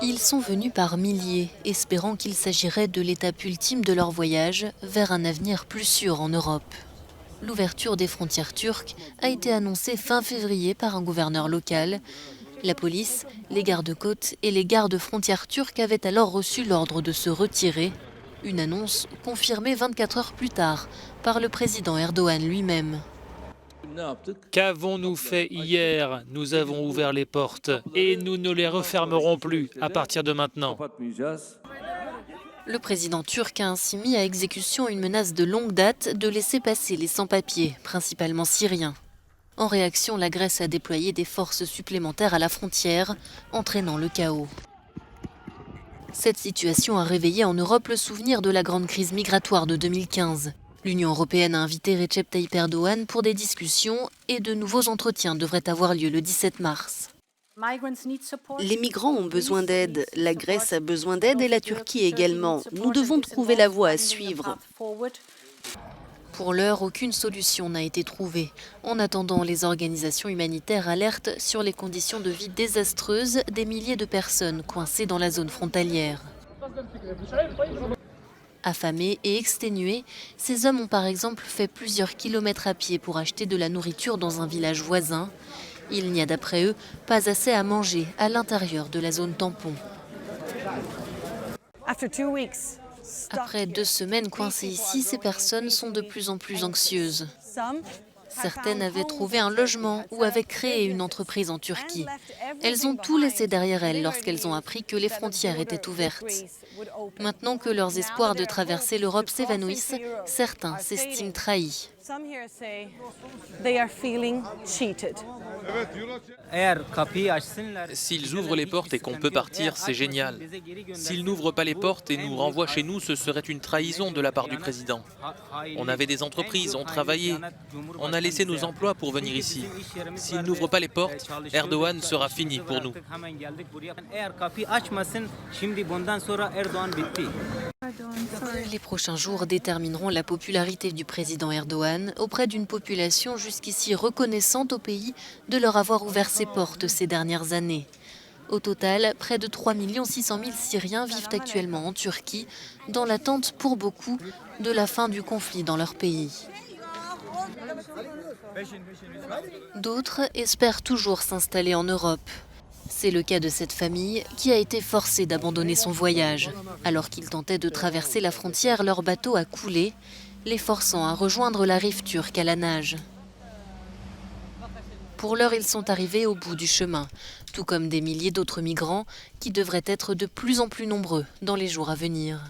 Ils sont venus par milliers, espérant qu'il s'agirait de l'étape ultime de leur voyage vers un avenir plus sûr en Europe. L'ouverture des frontières turques a été annoncée fin février par un gouverneur local. La police, les gardes-côtes et les gardes-frontières turcs avaient alors reçu l'ordre de se retirer. Une annonce confirmée 24 heures plus tard par le président Erdogan lui-même. Qu'avons-nous fait hier? Nous avons ouvert les portes et nous ne les refermerons plus à partir de maintenant. Le président turc a ainsi mis à exécution une menace de longue date de laisser passer les sans-papiers, principalement syriens. En réaction, la Grèce a déployé des forces supplémentaires à la frontière, entraînant le chaos. Cette situation a réveillé en Europe le souvenir de la grande crise migratoire de 2015. L'Union européenne a invité Recep Tayyip Erdogan pour des discussions et de nouveaux entretiens devraient avoir lieu le 17 mars. Les migrants ont besoin d'aide, la Grèce a besoin d'aide et la Turquie également. Nous devons trouver la voie à suivre. Pour l'heure, aucune solution n'a été trouvée. En attendant, les organisations humanitaires alertent sur les conditions de vie désastreuses des milliers de personnes coincées dans la zone frontalière. Affamés et exténués, ces hommes ont par exemple fait plusieurs kilomètres à pied pour acheter de la nourriture dans un village voisin. Il n'y a d'après eux pas assez à manger à l'intérieur de la zone tampon. Après 2 semaines coincées ici, ces personnes sont de plus en plus anxieuses. Certaines avaient trouvé un logement ou avaient créé une entreprise en Turquie. Elles ont tout laissé derrière elles lorsqu'elles ont appris que les frontières étaient ouvertes. Maintenant que leurs espoirs de traverser l'Europe s'évanouissent, certains s'estiment trahis. S'ils ouvrent les portes et qu'on peut partir, c'est génial. S'ils n'ouvrent pas les portes et nous renvoient chez nous, ce serait une trahison de la part du président. On avait des entreprises, on travaillait, on a laissé nos emplois pour venir ici. S'ils n'ouvrent pas les portes, Erdogan sera fini pour nous. Les prochains jours détermineront la popularité du président Erdogan auprès d'une population jusqu'ici reconnaissante au pays de leur avoir ouvert ses portes ces dernières années. Au total, près de 3 600 000 Syriens vivent actuellement en Turquie, dans l'attente pour beaucoup de la fin du conflit dans leur pays. D'autres espèrent toujours s'installer en Europe. C'est le cas de cette famille qui a été forcée d'abandonner son voyage. Alors qu'ils tentaient de traverser la frontière, leur bateau a coulé, les forçant à rejoindre la rive turque à la nage. Pour l'heure, ils sont arrivés au bout du chemin, tout comme des milliers d'autres migrants qui devraient être de plus en plus nombreux dans les jours à venir.